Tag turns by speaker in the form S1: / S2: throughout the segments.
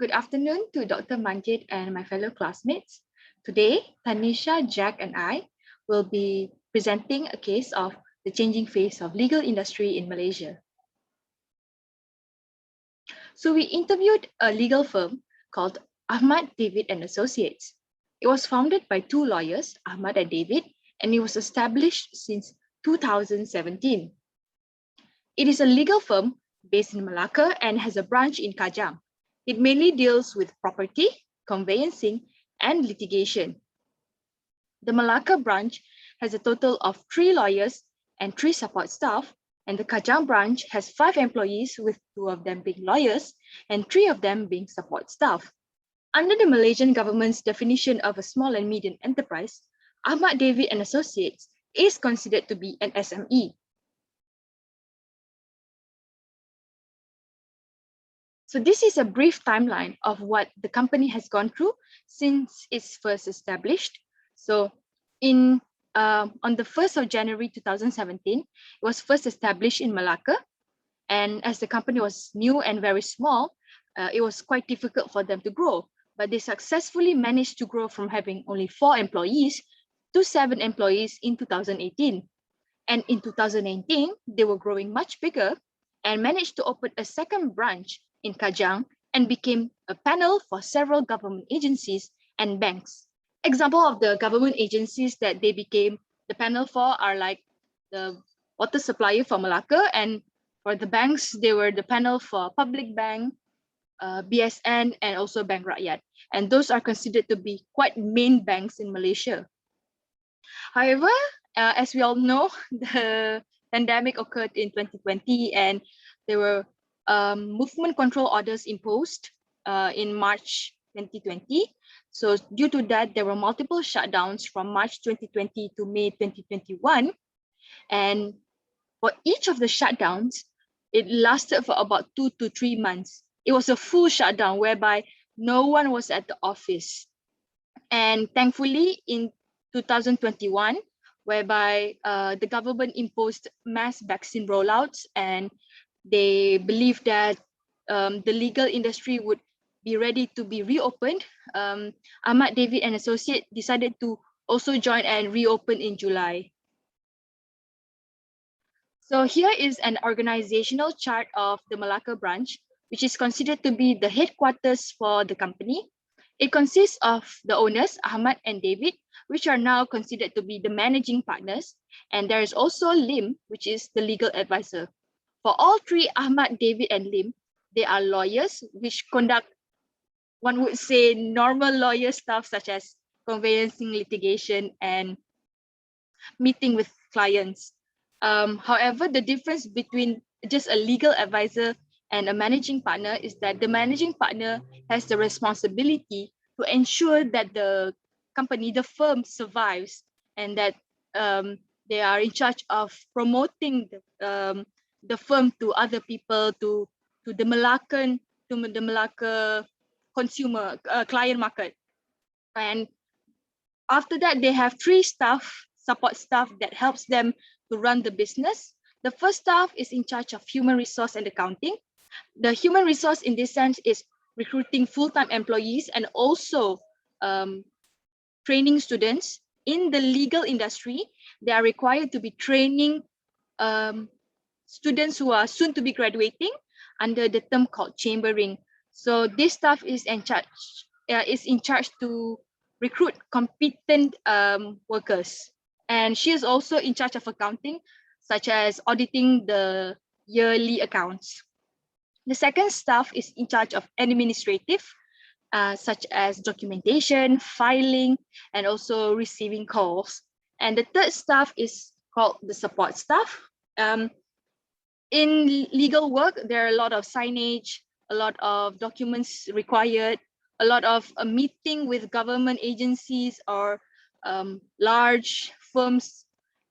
S1: Good afternoon to Dr. Manjit and my fellow classmates. Today, Tanisha, Jack, and I will be presenting a case of the changing face of legal industry in Malaysia. So we interviewed a legal firm called Ahmad, David and Associates. It was founded by two lawyers, Ahmad and David, and it was established since 2017. It is a legal firm based in Malacca and has a branch in Kajang. It mainly deals with property, conveyancing, and litigation. The Malacca branch has a total of 3 lawyers and 3 support staff, and the Kajang branch has 5 employees, with 2 of them being lawyers and 3 of them being support staff. Under the Malaysian government's definition of a small and medium enterprise, Ahmad, David and Associates is considered to be an SME. So this is a brief timeline of what the company has gone through since it's first established. So on the 1st of January 2017, it was first established in Malacca. And as the company was new and very small, it was quite difficult for them to grow. But they successfully managed to grow from having only 4 employees to 7 employees in 2018. And in 2019, they were growing much bigger and managed to open a second branch in Kajang and became a panel for several government agencies and banks. Example of the government agencies that they became the panel for are like the water supplier for Malacca, and for the banks, they were the panel for Public Bank, BSN, and also Bank Rakyat. And those are considered to be quite main banks in Malaysia. However, as we all know, the pandemic occurred in 2020 and there were movement control orders imposed in March 2020. So due to that, there were multiple shutdowns from March 2020 to May 2021. And for each of the shutdowns, it lasted for about 2 to 3 months. It was a full shutdown whereby no one was at the office. And thankfully, in 2021, whereby the government imposed mass vaccine rollouts, and they believed that the legal industry would be ready to be reopened, Ahmad, David and Associate decided to also join and reopen in July. So here is an organizational chart of the Malacca branch, which is considered to be the headquarters for the company. It consists of the owners, Ahmad and David, which are now considered to be the managing partners. And there is also Lim, which is the legal advisor. For all 3, Ahmad, David, and Lim, they are lawyers which conduct, one would say, normal lawyer stuff such as conveyancing, litigation, and meeting with clients. However, the difference between just a legal advisor and a managing partner is that the managing partner has the responsibility to ensure that the company, the firm, survives, and that they are in charge of promoting the firm to other people, to the Malaccan, to the Malacca consumer client market. And after that, they have 3 support staff that helps them to run the business. The first staff is in charge of human resource and accounting. The human resource in this sense is recruiting full-time employees and also training students. In the legal industry, they are required to be training students who are soon to be graduating under the term called chambering. So this staff is in charge to recruit competent workers. And she is also in charge of accounting, such as auditing the yearly accounts. The second staff is in charge of administrative, such as documentation, filing, and also receiving calls. And the third staff is called the support staff. In legal work, there are a lot of signage, a lot of documents required, a lot of meeting with government agencies or large firms,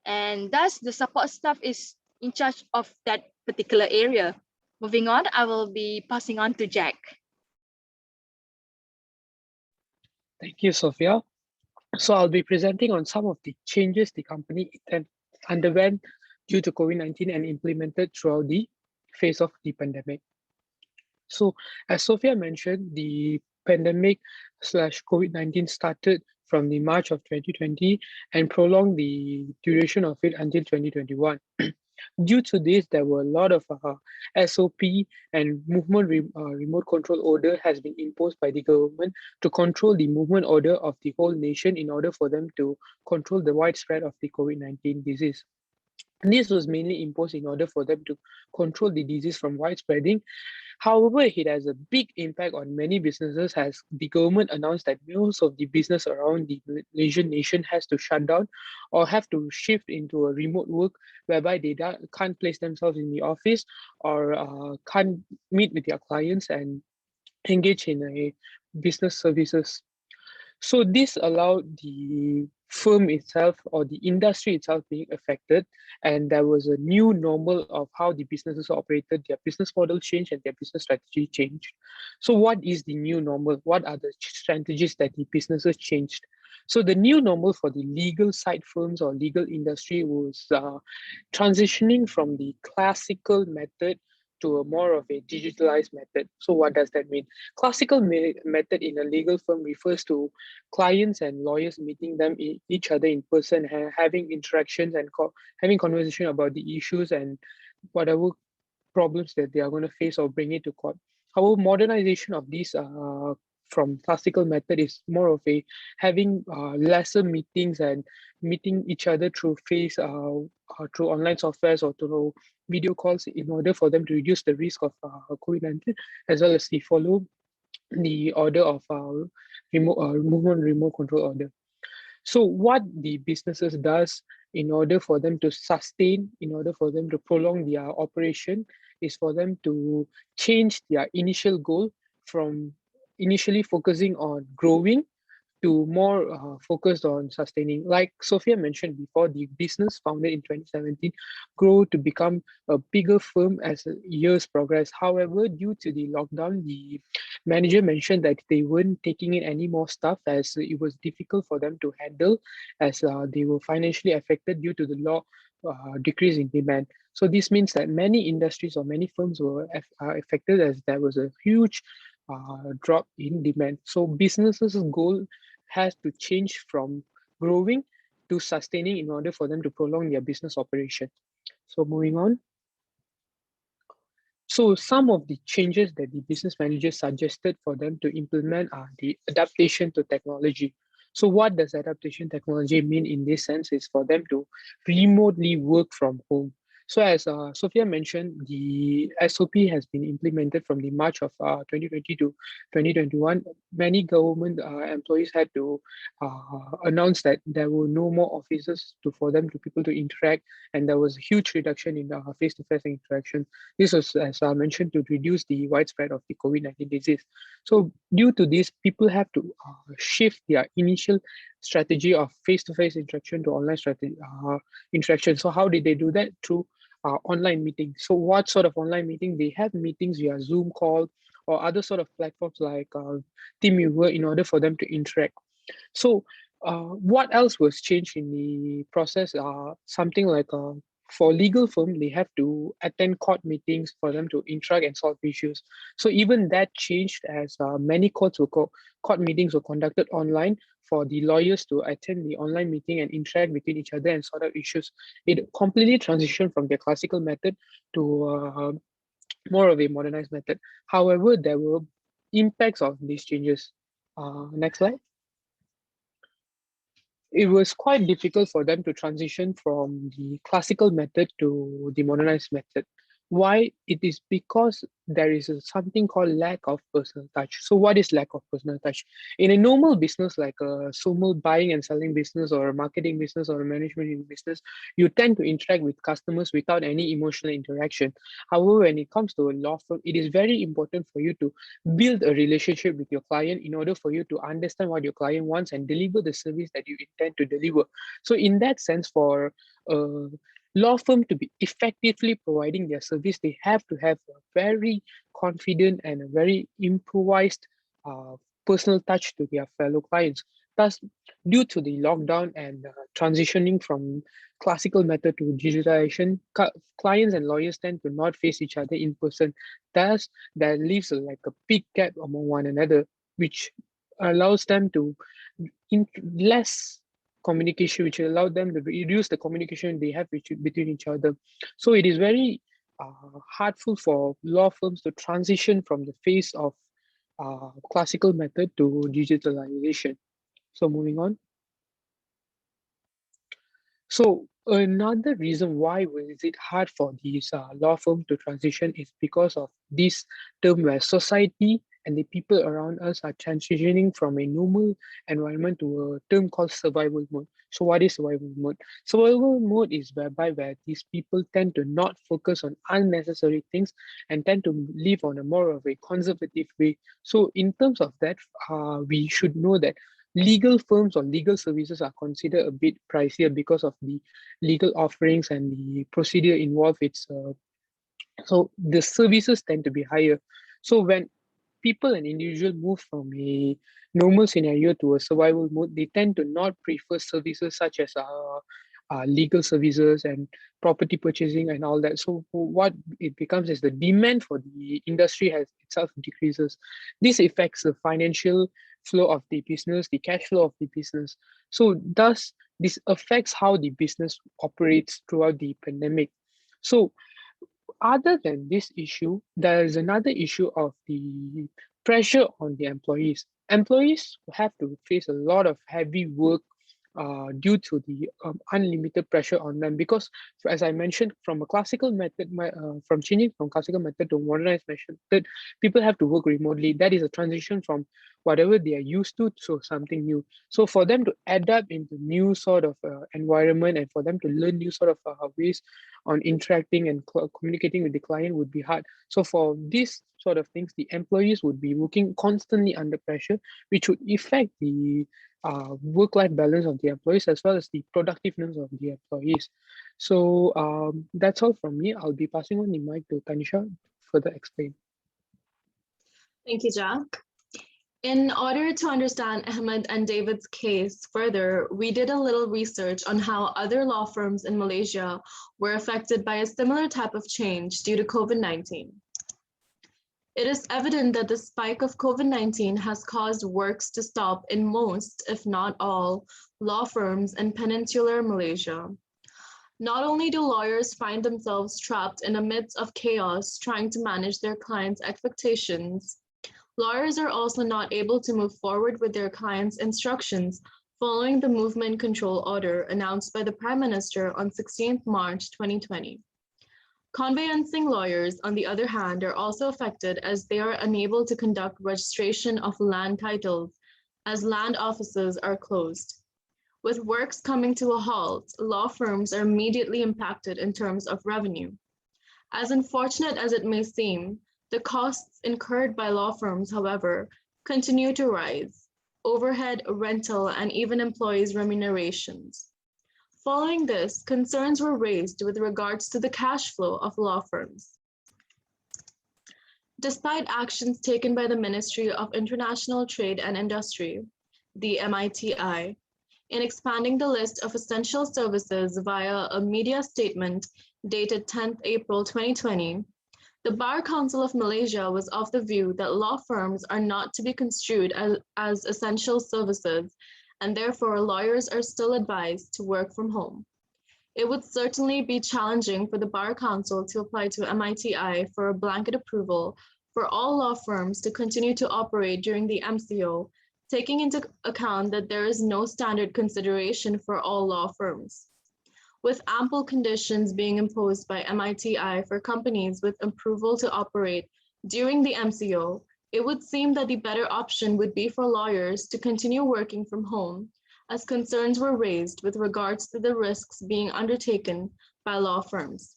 S1: and thus the support staff is in charge of that particular area. Moving on, I will be passing on to Jack.
S2: Thank you, Sofea. So I'll be presenting on some of the changes the company underwent due to COVID-19 and implemented throughout the phase of the pandemic. So, as Sophia mentioned, the pandemic slash COVID-19 started from the March of 2020 and prolonged the duration of it until 2021. Due to this, there were a lot of SOP and remote control order has been imposed by the government to control the movement order of the whole nation in order for them to control the widespread of the COVID-19 disease. This was mainly imposed in order for them to control the disease from widespreading. However, it has a big impact on many businesses as the government announced that most of the business around the Malaysian nation has to shut down or have to shift into a remote work whereby they can't place themselves in the office or can't meet with their clients and engage in a business services. So this allowed the firm itself or the industry itself being affected, and there was a new normal of how the businesses operated, their business model changed, and their business strategy changed. So, what is the new normal? What are the strategies that the businesses changed? So, the new normal for the legal side firms or legal industry was transitioning from the classical method to a more of a digitalized method. So, what does that mean? Classical method in a legal firm refers to clients and lawyers meeting each other in person, having interactions and having conversation about the issues and whatever problems that they are going to face or bring it to court. However, modernization of these from classical method is more of a having lesser meetings and meeting each other through through online softwares or through video calls in order for them to reduce the risk of COVID-19 as well as the follow the order of movement remote control order. So what the businesses does in order for them to sustain, in order for them to prolong their operation, is for them to change their initial goal from initially focusing on growing to more focused on sustaining. Like Sophia mentioned before, the business founded in 2017 grew to become a bigger firm as years progress. However, due to the lockdown, the manager mentioned that they weren't taking in any more stuff as it was difficult for them to handle as they were financially affected due to the law decrease in demand. So this means that many industries or many firms were affected as there was a huge drop in demand. So businesses' goal has to change from growing to sustaining in order for them to prolong their business operation. So moving on. So some of the changes that the business managers suggested for them to implement are the adaptation to technology. So what does adaptation technology mean in this sense is for them to remotely work from home. So as Sophia mentioned, the SOP has been implemented from the March of 2020 to 2021. Many government employees had to announce that there were no more offices for them to people to interact, and there was a huge reduction in face-to-face interaction. This was, as I mentioned, to reduce the widespread of the COVID-19 disease. So due to this, people have to shift their initial strategy of face-to-face interaction to online interaction. So how did they do that? Through online meetings. So what sort of online meeting? They have meetings via Zoom call or other sort of platforms like Teamviewer in order for them to interact. So, what else was changed in the process? Something like for legal firm, they have to attend court meetings for them to interact and solve issues. So even that changed as many court meetings were conducted online for the lawyers to attend the online meeting and interact between each other and sort out issues. It completely transitioned from their classical method to more of a modernized method. However, there were impacts of these changes. Next slide. It was quite difficult for them to transition from the classical method to the modernized method. Why? It is because there is something called lack of personal touch. So what is lack of personal touch? In a normal business like a normal buying and selling business or a marketing business or a management in business, you tend to interact with customers without any emotional interaction. However, when it comes to a law firm, it is very important for you to build a relationship with your client in order for you to understand what your client wants and deliver the service that you intend to deliver. So in that sense, for a law firm to be effectively providing their service, they have to have a very confident and a very improvised personal touch to their fellow clients. Thus, due to the lockdown and transitioning from classical method to digitalization, clients and lawyers tend to not face each other in person. Thus, that leaves like a big gap among one another, which allows them to less communication, which allow them to reduce the communication they have between each other. So it is very hardful for law firms to transition from the phase of classical method to digitalization. So moving on. So another reason why is it hard for these law firm to transition is because of this term where society and the people around us are transitioning from a normal environment to a term called survival mode. So what is survival mode? Survival mode is where these people tend to not focus on unnecessary things and tend to live on a more of a conservative way. So in terms of that, we should know that legal firms or legal services are considered a bit pricier because of the legal offerings and the procedure involved. So the services tend to be higher. So when people and individual move from a normal scenario to a survival mode, they tend to not prefer services such as legal services and property purchasing and all that. So what it becomes is the demand for the industry has itself decreases. This affects the financial flow of the business, the cash flow of the business. So thus, this affects how the business operates throughout the pandemic. So other than this issue, there is another issue of the pressure on the employees. Employees have to face a lot of heavy work due to the unlimited pressure on them because, as I mentioned, from a classical method, from changing from classical method to modernized method, people have to work remotely. That is a transition from whatever they are used to something new. So for them to adapt into new sort of environment and for them to learn new sort of ways on interacting and communicating with the client would be hard. So for this sort of things, the employees would be working constantly under pressure, which would affect the work-life balance of the employees as well as the productiveness of the employees. So that's all from me. I'll be passing on the mic to Tanisha to further explain.
S3: Thank you, Jack. In order to understand Ahmed and David's case further, we did a little research on how other law firms in Malaysia were affected by a similar type of change due to COVID-19. It is evident that the spike of COVID-19 has caused works to stop in most, if not all, law firms in peninsular Malaysia. Not only do lawyers find themselves trapped in the midst of chaos trying to manage their clients' expectations, lawyers are also not able to move forward with their clients' instructions following the movement control order announced by the Prime Minister on 16 March 2020. Conveyancing lawyers, on the other hand, are also affected as they are unable to conduct registration of land titles as land offices are closed. With works coming to a halt, law firms are immediately impacted in terms of revenue. As unfortunate as it may seem, the costs incurred by law firms, however, continue to rise: overhead, rental, and even employees' remunerations. Following this, concerns were raised with regards to the cash flow of law firms. Despite actions taken by the Ministry of International Trade and Industry, the MITI, in expanding the list of essential services via a media statement dated 10th April 2020, the Bar Council of Malaysia was of the view that law firms are not to be construed as essential services, and therefore lawyers are still advised to work from home. It would certainly be challenging for the Bar Council to apply to MITI for a blanket approval for all law firms to continue to operate during the MCO, taking into account that there is no standard consideration for all law firms. With ample conditions being imposed by MITI for companies with approval to operate during the MCO, it would seem that the better option would be for lawyers to continue working from home, as concerns were raised with regards to the risks being undertaken by law firms.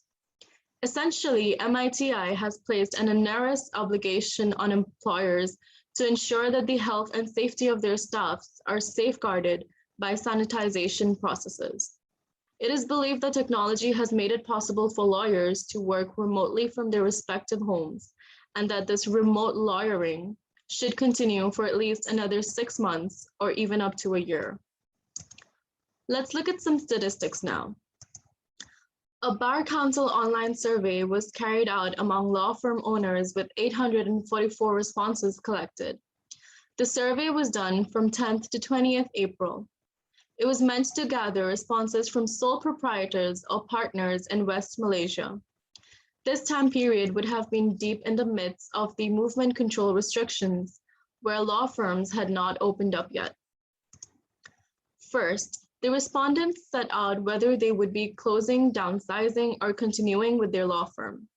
S3: Essentially, MITI has placed an onerous obligation on employers to ensure that the health and safety of their staffs are safeguarded by sanitization processes. It is believed that technology has made it possible for lawyers to work remotely from their respective homes, and that this remote lawyering should continue for at least another 6 months or even up to a year. Let's look at some statistics now. A Bar Council online survey was carried out among law firm owners with 844 responses collected. The survey was done from 10th to 20th April. It was meant to gather responses from sole proprietors or partners in West Malaysia. This time period would have been deep in the midst of the movement control restrictions, where law firms had not opened up yet. First, the respondents set out whether they would be closing, downsizing, or continuing with their law firm.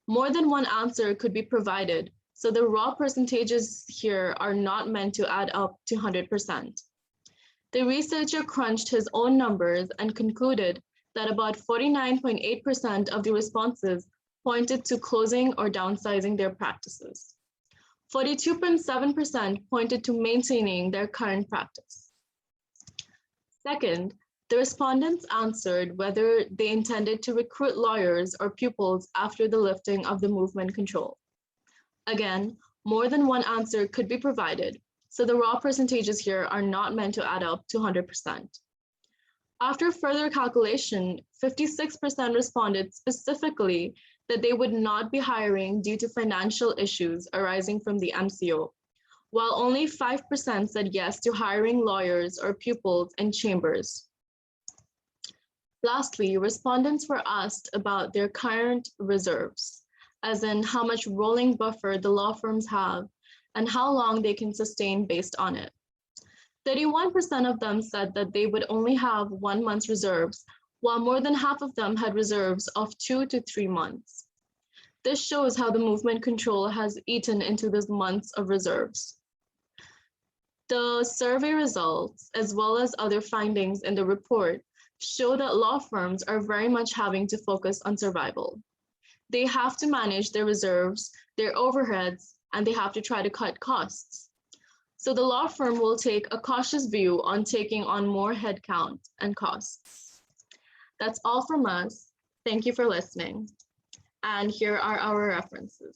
S3: More than one answer could be provided, so the raw percentages here are not meant to add up to 100%. The researcher crunched his own numbers and concluded that about 49.8% of the responses pointed to closing or downsizing their practices. 42.7% pointed to maintaining their current practice. Second, the respondents answered whether they intended to recruit lawyers or pupils after the lifting of the movement control. Again, more than one answer could be provided, so the raw percentages here are not meant to add up to 100%. After further calculation, 56% responded specifically that they would not be hiring due to financial issues arising from the MCO, while only 5% said yes to hiring lawyers or pupils in chambers. Lastly, respondents were asked about their current reserves, as in how much rolling buffer the law firms have and how long they can sustain based on it. 31% of them said that they would only have 1 month's reserves, while more than half of them had reserves of 2 to 3 months. This shows how the movement control has eaten into these months of reserves. The survey results, as well as other findings in the report, show that law firms are very much having to focus on survival. They have to manage their reserves, their overheads, and they have to try to cut costs. So the law firm will take a cautious view on taking on more headcount and costs. That's all from us. Thank you for listening. And here are our references.